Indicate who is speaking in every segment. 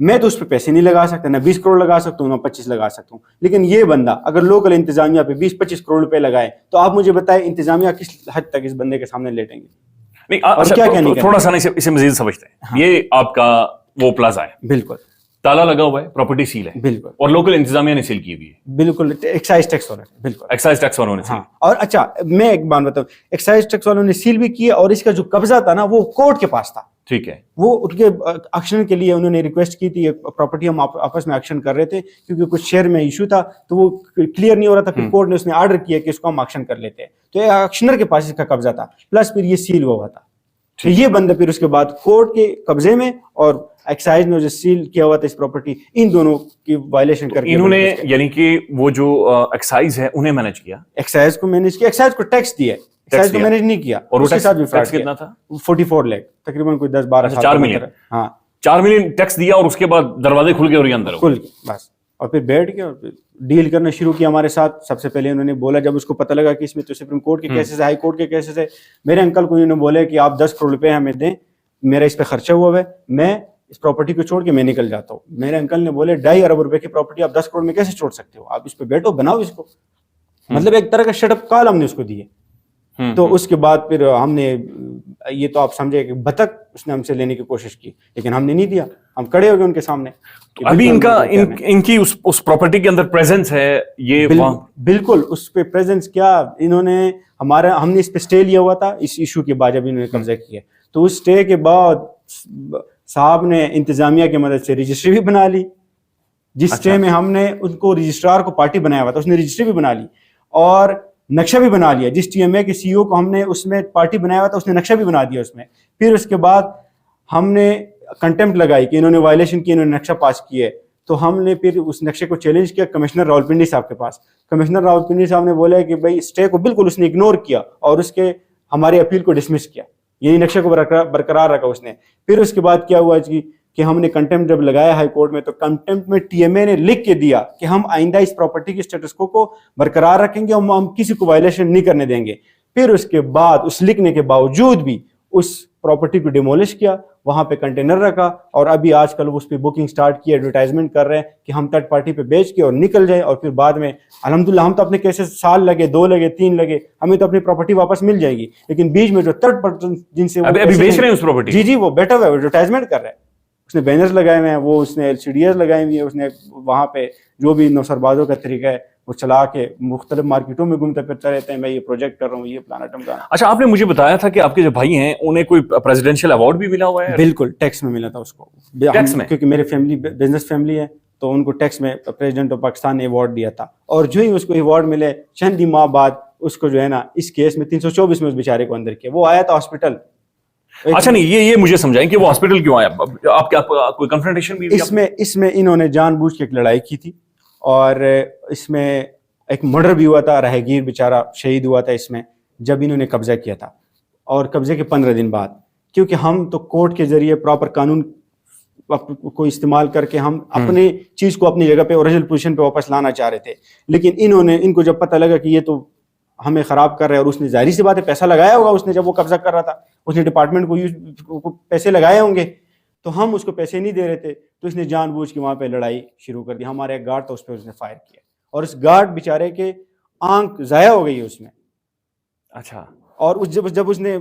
Speaker 1: میں تو اس پہ پیسے نہیں لگا سکتا, نہ 20 کروڑ لگا سکتا ہوں نہ 25 لگا سکتا ہوں, لیکن یہ بندہ اگر لوکل انتظامیہ پہ 20-25 کروڑ روپے لگائے تو آپ مجھے بتائیں انتظامیہ کس حد تک اس بندے کے سامنے لیٹیں گے؟
Speaker 2: نہیں اچھا, تھوڑا سا اسے مزید سمجھتے ہیں. یہ آپ کا وہ پلازا ہے,
Speaker 1: بالکل
Speaker 2: تالا لگا ہوا ہے, پراپرٹی سیل ہے,
Speaker 1: بالکل,
Speaker 2: اور لوکل انتظامیہ نے سیل کی ہوئی ہے,
Speaker 1: بالکل ایکسائز ٹیکس والوں نے, بالکل
Speaker 2: ایکسائز ٹیکس والوں نے سیل.
Speaker 1: اور اچھا میں ایک بات بتاؤں, ایکسائز ٹیکس والوں نے سیل بھی کیا, اور اس کا جو قبضہ تھا نا وہ کورٹ کے پاس تھا.
Speaker 2: ٹھیک ہے,
Speaker 1: وہ ان کے ایکشن کے لیے انہوں نے ریکویسٹ کی تھی, پراپرٹی ہم آپس میں ایکشن کر رہے تھے کیونکہ کچھ شیئر میں ایشو تھا تو وہ کلیئر نہیں ہو رہا تھا, پھر کورٹ نے اس نے آرڈر کیا کہ اس کو ہم ایکشن کر لیتے ہیں, تو یہ ایکشنر کے پاس اس کا قبضہ تھا, پلس پھر یہ سیل ہوا تھا. تو یہ بندہ پھر اس کے بعد کورٹ کے قبضے میں اور ایکسائز نے جو سیل کیا ہوا تھا اس پراپرٹی, ان دونوں کی وائلیشن کر کے
Speaker 2: انہوں نے یعنی کہ وہ جو ایکسائز ہے انہیں مینیج کیا,
Speaker 1: ایکسائز کو مینیج کیا, ایکسائز کو ٹیکس دیا, ایکسائز کو مینیج نہیں کیا,
Speaker 2: اور
Speaker 1: اس کے ساتھ بھی فراڈ
Speaker 2: کتنا تھا,
Speaker 1: 44 لاکھ تقریباً کوئی 10-12 سال,
Speaker 2: 4 ملین.
Speaker 1: ہاں
Speaker 2: 4 ملین ٹیکس دیا, اور اس کے بعد دروازے کھل گئے اور یہ اندر
Speaker 1: کھل گئے بس, اور پھر بیٹھ کے اور ڈیل کرنا شروع کیا ہمارے ساتھ. سب سے پہلے انہوں نے بولا, جب اس کو پتہ لگا کہ اس میں تو سپریم کورٹ کے کیسز ہے, ہائی کورٹ کے کیسز ہے, میرے انکل کو انہوں نے بولے کہ آپ 10 کروڑ روپے ہمیں دیں, میرا اس پہ خرچہ ہوا ہے, میں اس پراپرٹی کو چھوڑ کے میں نکل جاتا ہوں. میرے انکل نے بولے 2.5 ارب روپے کی پراپرٹی آپ 10 کروڑ میں کیسے چھوڑ سکتے ہو, آپ اس پہ بیٹھو, بناؤ اس کو. مطلب ایک طرح کا شٹ اپ کال ہم نے اس کو دیے. تو اس کے بعد پھر ہم نے, یہ تو آپ سمجھے کہ بطخ اس نے ہم سے لینے کی کوشش کی, لیکن ہم نے نہیں دیا, ہم کھڑے ہو گئے ان کے سامنے.
Speaker 2: ابھی ان کی اس پراپرٹی کے اندر پریزنس ہے, یہ
Speaker 1: بالکل اس پہ پریزنس کیا, انہوں نے ہم نے اس پہ اسٹے لیا ہوا تھا اس ایشو کے بعد, جب انہوں نے قبضہ کیا تو اس اسٹے کے بعد صاحب نے انتظامیہ کی مدد سے رجسٹری بھی بنا لی, جس اسٹے میں ہم نے ان کو رجسٹرار کو پارٹی بنایا ہوا تھا, اس نے رجسٹری بھی بنا لی اور نقشہ بھی بنا لیا. جس ٹی ایم اے کے سی او کو ہم نے اس میں پارٹی بنایا ہوا تھا, اس نے نقشہ بھی بنا دیا اس میں. پھر اس کے بعد ہم نے کنٹمپٹ لگائی کہ انہوں نے وائلیشن کی, انہوں نے نقشہ پاس کیا ہے, تو ہم نے پھر اس نقشے کو چیلنج کیا کمشنر راولپنڈی صاحب کے پاس. کمشنر راولپنڈی صاحب نے بولا کہ بھائی اسٹے کو بالکل اس نے اگنور کیا اور اس کے ہمارے اپیل کو ڈسمس کیا, یعنی نقشے کو برقرار رکھا اس نے. پھر اس کے بعد کیا ہوا جی کہ ہم نے کنٹمپٹ جب لگایا ہائی کورٹ میں, تو کنٹمپٹ میں ٹی ایم اے نے لکھ کے دیا کہ ہم آئندہ اس پراپرٹی کی اسٹیٹس کو برقرار رکھیں گے, ہم کسی کو وائلیشن نہیں کرنے دیں گے. پھر اس کے بعد اس لکھنے کے باوجود بھی اس پراپرٹی کو ڈیمولش کیا, وہاں پہ کنٹینر رکھا, اور ابھی آج کل اس پہ بکنگ سٹارٹ کی, ایڈورٹائزمنٹ کر رہے ہیں کہ ہم تھرڈ پارٹی پہ بیچ کے اور نکل جائیں, اور پھر بعد میں الحمدللہ ہم تو اپنے کیسز سال لگے, 2 لگے, 3 لگے, ہمیں تو اپنی پراپرٹی واپس مل جائے گی, لیکن بیچ میں جو تھرڈ پرسن جن سے
Speaker 2: ابھی بیچ رہے ہیں اس پراپرٹی,
Speaker 1: جی وہ بیٹھا ہوا ہے, ایڈورٹائزمنٹ کر رہے ہیں, اس نے بینرز لگائے ہوئے ہیں, وہ اس نے LCDs لگائی ہوئی ہیں, اس نے وہاں پہ جو بھی نوسربازوں کا طریقہ ہے وہ چلا کے مختلف مارکیٹوں میں گھومتے پھرتے رہتے ہیں, میں یہ پروجیکٹ کر رہا ہوں, یہ پلانا ٹمکانا.
Speaker 2: اچھا, آپ نے مجھے بتایا تھا کہ آپ کے جو بھائی ہیں انہیں کوئی پریزیڈنشیل ایوارڈ بھی ملا ہوا ہے.
Speaker 1: بالکل ٹیکس میں ملا تھا اس کو,
Speaker 2: ٹیکس میں,
Speaker 1: کیونکہ میرے فیملی بزنس فیملی ہے, تو ان کو ٹیکس میں پریزیڈنٹ آف پاکستان نے ایوارڈ دیا تھا. اور جو ہی اس کو ایوارڈ ملے چند ہی ماہ بعد اس کو جو ہے نا اس کیس میں 324 میں اس بیچارے کو اندر کیا, وہ آیا تھا ہاسپٹل.
Speaker 2: اچھا نہیں, یہ مجھے سمجھائیں کہ وہ ہاسپٹل کیوں آیا, آپ کیا کوئی کنفرنٹیشن بھی؟
Speaker 1: اس میں انہوں نے جان بوجھ کے ایک لڑائی کی تھی, اور اس میں ایک مرڈر بھی ہوا تھا, راہگیر بیچارہ شہید ہوا تھا اس میں جب انہوں نے قبضہ کیا تھا. اور قبضے کے 15 دن بعد, کیونکہ ہم تو کورٹ کے ذریعے پراپر قانون کو استعمال کر کے ہم اپنے چیز کو اپنی جگہ پہ اوریجنل پوزیشن پہ واپس لانا چاہ رہے تھے, لیکن ان کو جب پتہ لگا کہ یہ تو ہمیں خراب کر رہے ہیں, اور اس نے ظاہری سی بات ہے پیسہ لگایا ہوگا, اس نے جب وہ قبضہ کر رہا تھا اس نے ڈپارٹمنٹ کو پیسے لگائے ہوں گے, تو ہم اس کو پیسے نہیں دے رہے تھے, تو اس نے جان بوجھ کے وہاں پہ لڑائی شروع کر دی. ہمارا ایک گارڈ تھا, اس پہ اس نے فائر کیا, اور اس گارڈ بیچارے کے آنکھ ضائع ہو گئی اس میں.
Speaker 2: اچھا,
Speaker 1: اور جب اس نے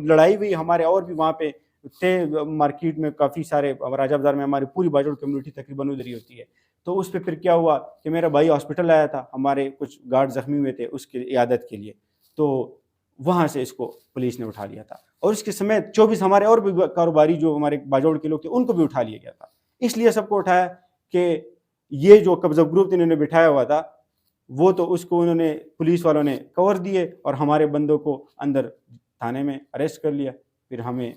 Speaker 1: لڑائی ہوئی, ہمارے اور بھی وہاں پہ تھے مارکیٹ میں کافی سارے, راجہ بازار میں ہماری پوری باجوڑ کمیونٹی تقریباً ادھر ہی ہوتی ہے, تو اس پہ پھر کیا ہوا کہ میرا بھائی ہاسپٹل آیا تھا, ہمارے کچھ گارڈ زخمی ہوئے تھے اس کی عیادت کے لیے, تو وہاں سے اس کو پولیس نے اٹھا لیا تھا, اور اس کے سمیت 24 ہمارے اور بھی کاروباری جو ہمارے باجوڑ کے لوگ تھے ان کو بھی اٹھا لیا گیا تھا. اس لیے سب کو اٹھایا کہ یہ جو قبضہ گروپ انہوں نے بٹھایا ہوا تھا وہ تو اس کو انہوں نے پولیس والوں نے کور دیے, اور ہمارے بندوں کو اندر تھانے میں اریسٹ کر لیا, پھر ہمیں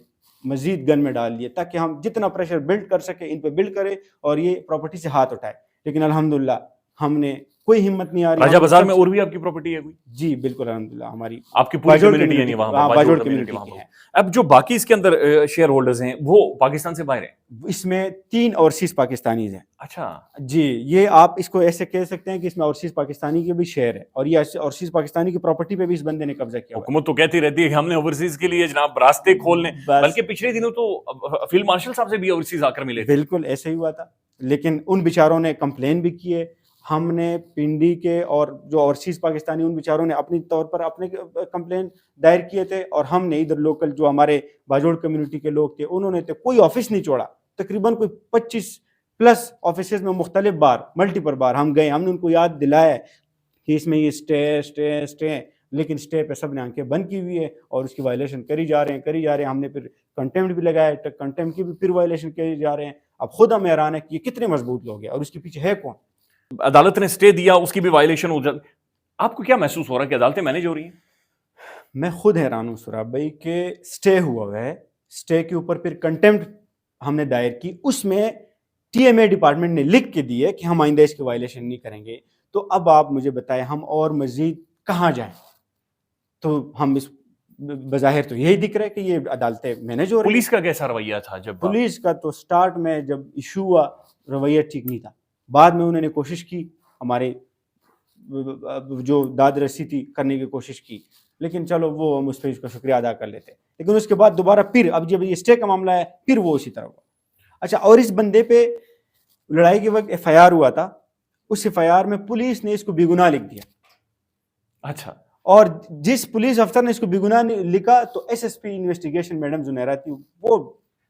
Speaker 1: مزید گن میں ڈال دیے تاکہ ہم جتنا پریشر بلڈ کر سکیں ان پہ بلڈ کرے اور یہ پراپرٹی سے ہاتھ اٹھائے. لیکن الحمدللہ ہم نے کوئی ہمت نہیں آ رہی.
Speaker 2: راجہ بازار میں اور بھی آپ کی پراپرٹی ہے کوئی؟
Speaker 1: جی بالکل الحمدللہ ہماری
Speaker 2: آپ کی پوری کمیونٹی یعنی وہاں
Speaker 1: باجوڑ کمیونٹی کی ہے.
Speaker 2: اب جو باقی اس کے اندر شیئر ہولڈرز ہیں وہ پاکستان سے باہر ہیں؟
Speaker 1: اس میں 3 اوورسیز پاکستانیز ہیں.
Speaker 2: اچھا
Speaker 1: جی یہ آپ اس کو ایسے کہہ سکتے ہیں کہ اس میں اوورسیز پاکستانی کے بھی شیئر ہے, اور یہ اوورسیز پاکستانی کی پراپرٹی پہ بھی اس بندے نے قبضہ کیا.
Speaker 2: حکومت تو کہتی رہتی ہے کہ ہم نے اوورسیز کے لیے جناب راستے کھولنے, بلکہ پچھلے دنوں تو فیلڈ مارشل صاحب سے بھی اوورسیز آ کر ملے. بالکل
Speaker 1: ایسے ہی ہوا تھا, لیکن ان بیچاروں نے کمپلین بھی کیے. ہم نے پنڈی کے اور جو اوورسیز پاکستانی ان بیچاروں نے اپنی طور پر اپنے کمپلین دائر کیے تھے, اور ہم نے ادھر لوکل جو ہمارے باجوڑ کمیونٹی کے لوگ تھے انہوں نے کوئی آفس نہیں چھوڑا. تقریباً کوئی 25+ آفیسز میں مختلف بار ملٹیپل بار ہم گئے. ہم نے ان کو یاد دلایا کہ اس میں یہ اسٹے, لیکن اسٹے پہ سب نے آنکھیں بند کی ہوئی ہے اور اس کی وائلیشن کری جا رہے ہیں. ہم نے پھر کنٹیمپٹ بھی لگایا, کنٹیمپٹ کی بھی پھر وائلیشن کری جا رہے ہیں. اب خود ہمیں حیران ہے کہ یہ کتنے مضبوط لوگ ہیں اور اس کے پیچھے ہے کون.
Speaker 2: عدالت نے اسٹے دیا, اس کی بھی وائلیشن ہو جاتی. آپ کو کیا محسوس ہو رہا ہے کہ عدالتیں مینیج ہو رہی ہیں؟
Speaker 1: میں خود حیران ہوں سراب بھائی کہ اسٹے ہوا ہے, اسٹے کے اوپر پھر کنٹیمپٹ ہم نے دائر کی, اس میں ٹی ایم اے ڈپارٹمنٹ نے لکھ کے دی ہے کہ ہم آئندہ اس کی وائلیشن نہیں کریں گے. تو اب آپ مجھے بتائیں ہم اور مزید کہاں جائیں؟ تو ہم اس بظاہر تو یہی دکھ رہا ہے کہ یہ عدالتیں مینیج ہو رہی ہیں.
Speaker 2: پولیس کا کیسا رویہ تھا جب؟
Speaker 1: پولیس کا تو سٹارٹ میں جب ایشو ہوا رویہ ٹھیک نہیں تھا. بعد میں انہوں نے کوشش کی, ہمارے جو داد رسی تھی کرنے کی کوشش کی, لیکن چلو وہ ہم اس پہ اس کا شکریہ ادا کر لیتے. لیکن اس کے بعد دوبارہ پھر اب جب یہ اسٹے کا معاملہ ہے پھر وہ اسی طرح ہوا. اچھا, اور اس بندے پہ لڑائی کے وقت ایف آئی آر ہوا تھا, اس ایف آئی آر میں پولیس نے اس کو بے گناہ لکھ دیا.
Speaker 2: اچھا,
Speaker 1: اور جس پولیس افسر نے اس کو بے گناہ لکھا تو S S P investigation madam Zunaira تھی, وہ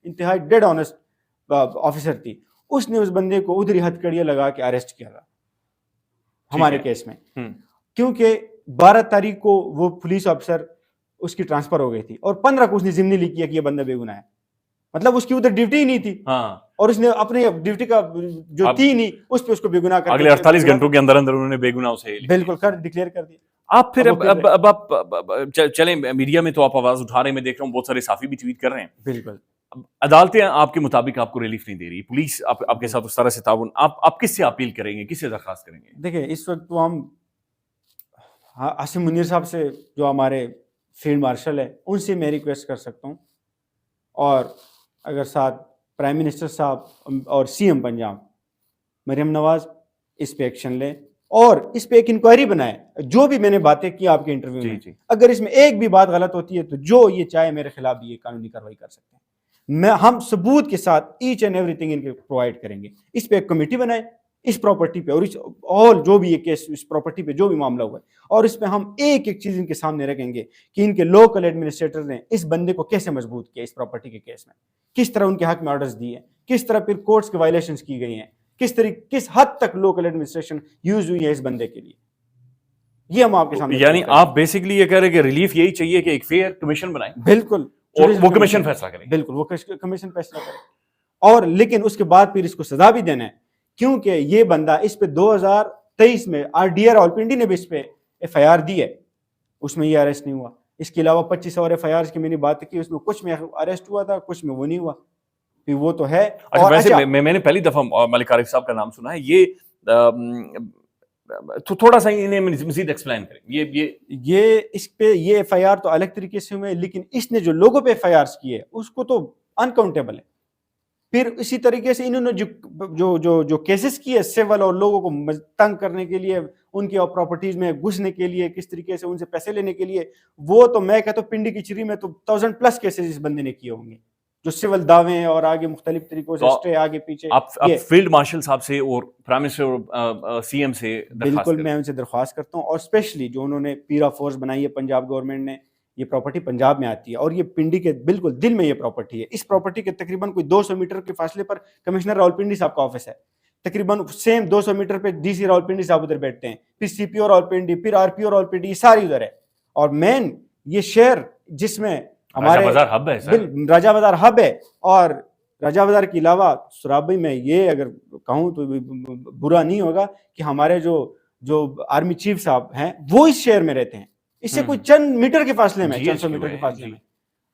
Speaker 1: انتہائی ڈیڈ آنیسٹ آفیسر تھی. اس نے اس بندے کو ادھر ہی ہتھ کڑیاں لگا کے اریسٹ کیا تھا ہمارے کیس میں, کیونکہ 12 تاریخ کو وہ پولیس افسر اس کی ٹرانسفر ہو گئی تھی اور 15 کو اس نے ضمنی لکھ کیا کہ یہ بندہ بے گناہ ہے. مطلب اس کی ادھر ڈیوٹی ہی نہیں تھی, اور اس نے اپنے ڈیوٹی کا جو تھی نہیں اس پہ اس کو بے گناہ کر
Speaker 2: اگلے 48 گھنٹوں کے اندر انہوں نے بے گناہ اسے
Speaker 1: بالکل کر ڈکلیئر کر دیا.
Speaker 2: آپ پھر اب آپ چلیں میڈیا میں تو آپ آواز اٹھا رہے ہیں, میں دیکھ رہا ہوں بہت سارے صحافی بھی ٹویٹ کر رہے ہیں.
Speaker 1: بالکل
Speaker 2: عدالتیں آپ کے مطابق آپ کو ریلیف نہیں دے رہی, پولیس آپ کے ساتھ اس طرح سے تعاون, آپ کس سے اپیل کریں گے, کس سے درخواست کریں گے؟
Speaker 1: دیکھیں اس وقت تو ہم عاصم منیر صاحب سے جو ہمارے فیلڈ مارشل ہے ان سے میں ریکویسٹ کر سکتا ہوں, اور اگر ساتھ پرائم منسٹر صاحب اور سی ایم پنجاب مریم نواز اس پہ ایکشن لیں اور اس پہ ایک انکوائری بنائے. جو بھی میں نے باتیں کی آپ کے انٹرویو میں, اگر اس میں ایک بھی بات غلط ہوتی ہے تو جو یہ چاہے میرے خلاف بھی یہ قانونی کارروائی کر سکتے ہیں. ہم ثبوت کے ساتھ ایچ اینڈ ایوری تھنگ ان کے پرووائڈ کریں گے. اس پہ ایک کمیٹی بنائے اس پراپرٹی پہ, اور جو بھی یہ کیس اس پراپرٹی پہ جو بھی معاملہ ہوا ہے, اور اس پہ ہم ایک ایک چیز ان کے سامنے رکھیں گے کہ ان کے لوکل ایڈمنسٹریٹر نے اس بندے کو کیسے مضبوط کیا اس پراپرٹی کے کیس میں, کس طرح ان کے حق میں آرڈرز دیے, کس طرح پھر کورٹس کے وائلیشنز کی گئی ہیں, کس حد تک لوکل ایڈمنسٹریشن یوز ہوئی ہے اس بندے کے لیے. یہ ہم آپ کے سامنے,
Speaker 2: یعنی آپ بیسیکلی یہ کہہ رہے ہیں کہ ریلیف یہی چاہیے کہ ایک فیئر کمیشن بنائیں.
Speaker 1: بالکل,
Speaker 2: اور وہ کمیشن فیصلہ کرے.
Speaker 1: بالکل وہ کمیشن فیصلہ کرے, اور لیکن اس کے بعد پھر اس کو سزا بھی دینا ہے, کیونکہ یہ بندہ اس پہ 2023 میں RDR راولپنڈی نے بھی اس پہ ایف آئی آر دی ہے, اس میں یہ اریسٹ نہیں ہوا. اس کے علاوہ 25 اور ایف آئی آرز کی میں نے بات کی, اس میں کچھ میں اریسٹ ہوا تھا کچھ میں وہ نہیں ہوا. پھر وہ تو ہے.
Speaker 2: اچھا ویسے میں نے پہلی دفعہ ملک عارف صاحب کا نام سنا ہے, یہ تو تھوڑا سا انہیں مزید ایکسپلین کریں.
Speaker 1: یہ اس پہ یہ ایف آئی آر تو الگ طریقے سے ہوئے, لیکن اس نے جو لوگوں پہ ایف آئی آرز کیے اس کو تو انکاؤنٹیبل ہے. پھر اسی طریقے سے انہوں نے جو کیسز کیے سیول اور لوگوں کو تنگ کرنے کے لیے, ان کی پراپرٹیز میں گھسنے کے لیے, کس طریقے سے ان سے پیسے لینے کے لیے, وہ تو میں کہتا ہوں پنڈی کی چری میں تو 1000+ کیسز اس بندے نے کیے ہوں گے, جو سول دعوے اور آگے مختلف طریقوں سے اسٹے آگے پیچھے.
Speaker 2: آپ فیلڈ مارشل صاحب سے اور پرائم منسٹر اور سی ایم سے
Speaker 1: بالکل میں ان سے درخواست کرتا ہوں, اور اسپیشلی جو انہوں نے پیرا فورس بنائی ہے پنجاب گورنمنٹ نے, یہ پراپرٹی پنجاب میں آتی ہے اور یہ پنڈی کے بالکل دل میں یہ پراپرٹی ہے. اس پراپرٹی کے تقریباً کوئی 200 میٹر کے فاصلے پر کمشنر راولپنڈی صاحب کا آفس ہے, تقریباً سیم 200 میٹر پہ ڈی سی راولپنڈی صاحب ادھر بیٹھتے ہیں, پھر سی پی او راولپنڈی, پھر آر پی او راولپنڈی, یہ ساری ادھر ہے. اور مین یہ شہر جس میں ہمارے راجہ بازار ہب ہے, اور راجہ بازار کے علاوہ سرابی میں یہ اگر کہوں تو برا نہیں ہوگا کہ ہمارے جو آرمی چیف صاحب ہیں وہ اس شہر میں رہتے ہیں, اس سے کوئی چند میٹر کے فاصلے میں, 400 میٹر کے فاصلے میں.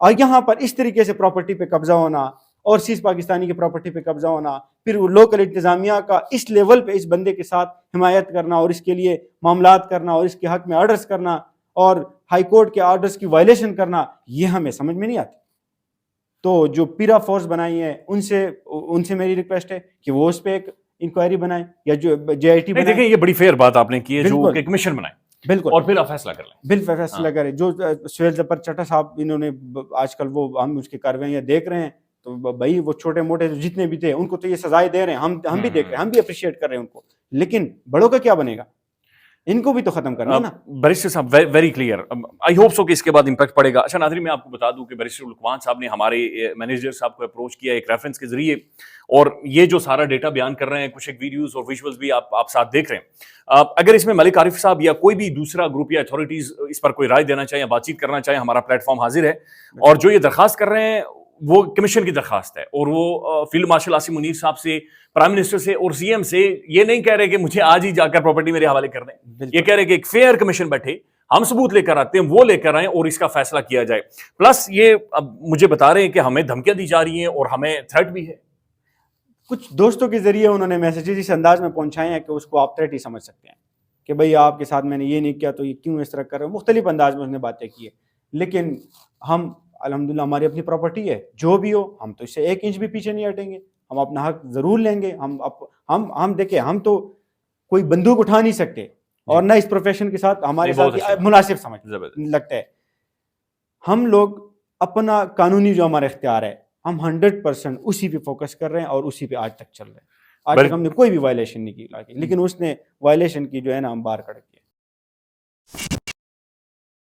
Speaker 1: اور یہاں پر اس طریقے سے پراپرٹی پہ قبضہ ہونا, اور سیز پاکستانی کی پراپرٹی پہ قبضہ ہونا, پھر لوکل انتظامیہ کا اس لیول پہ اس بندے کے ساتھ حمایت کرنا اور اس کے لیے معاملات کرنا اور اس کے حق میں آرڈرز کرنا اور ہائی کورٹ کے آرڈرز کی وائلیشن کرنا, یہ ہمیں سمجھ میں نہیں آتی. تو جو پیرا فورس بنائی ہے ان سے میری ریکویسٹ ہے کہ وہ اس پہ ایک انکوائری بنائیں, یا جو جے آئی ٹی
Speaker 2: دیکھیں یہ بڑی فیئر بات آپ نے کی ہے, جو کہ کمیشن بنائے
Speaker 1: بالکل
Speaker 2: اور پھر آپ فیصلہ کر لیں.
Speaker 1: بالکل فیصلہ کریں. جو سہیل ظفر چٹھا صاحب انہوں نے آج کل وہ ہم اس کی کاروائیاں دیکھ رہے ہیں, تو بھائی وہ چھوٹے موٹے جتنے بھی تھے ان کو تو یہ سزائیں دے رہے ہیں, ہم بھی دیکھ رہے ہیں, ہم بھی اپریشیٹ کر رہے ہیں ان کو, لیکن بڑوں کا کیا بنے گا؟ ان کو بھی تو ختم کرنا ہے نا.
Speaker 2: بیرسٹر صاحب very clear, I hope so کہ اس کے بعد امپیکٹ پڑے گا. اچھا ناظرین, میں آپ کو بتا دوں کہ بیرسٹر لقمان صاحب نے ہمارے مینیجر صاحب کو اپروچ کیا ایک ریفرنس کے ذریعے, اور یہ جو سارا ڈیٹا بیان کر رہے ہیں, کچھ ایک ویڈیوز اور ویژولز بھی آپ ساتھ دیکھ رہے ہیں. اگر اس میں ملک عارف صاحب یا کوئی بھی دوسرا گروپ یا اتھارٹیز اس پر کوئی رائے دینا چاہے یا بات چیت کرنا چاہے, ہمارا پلیٹ فارم حاضر ہے. اور جو یہ درخواست کر رہے ہیں وہ کمیشن کی درخواست ہے, اور وہ فیلڈ مارشل عاصم منیر صاحب سے, پرائم منسٹر سے اور سی ایم سے یہ نہیں کہہ رہے کہ مجھے آج ہی جا کر پراپرٹی میرے حوالے کر دیں. یہ کہہ رہے کہ ایک فیئر کمیشن بیٹھے, ہم ثبوت لے کر آتے ہیں, وہ لے کر آئیں اور اس کا فیصلہ کیا جائے. پلس یہ اب مجھے بتا رہے ہیں کہ ہمیں دھمکیاں دی جا رہی ہیں اور ہمیں تھریٹ بھی ہے.
Speaker 1: کچھ دوستوں کے ذریعے انہوں نے میسیجز اس انداز میں پہنچائے ہیں کہ اس کو آپ تھریٹ ہی سمجھ سکتے ہیں کہ بھئی آپ کے ساتھ میں نے یہ نہیں کیا تو یہ کیوں اس طرح کر رہے ہیں. مختلف انداز میں اس نے باتیں کی ہے, لیکن ہم الحمدللہ ہماری اپنی پراپرٹی ہے, جو بھی ہو ہم تو اس سے 1 انچ بھی پیچھے نہیں ہٹیں گے, ہم اپنا حق ضرور لیں گے. ہم دیکھیں, ہم تو کوئی بندوق اٹھا نہیں سکتے, اور نہ اس پروفیشن کے ساتھ ہمارے ساتھ مناسب سمجھ لگتا ہے. ہم لوگ اپنا قانونی جو ہمارا اختیار ہے ہم 100% اسی پہ فوکس کر رہے ہیں, اور اسی پہ آج تک چل رہے ہیں. آج تک ہم نے کوئی بھی وائلیشن نہیں کی, لیکن اس نے وائلیشن کی جو ہے نا ہم باہر کڑ کے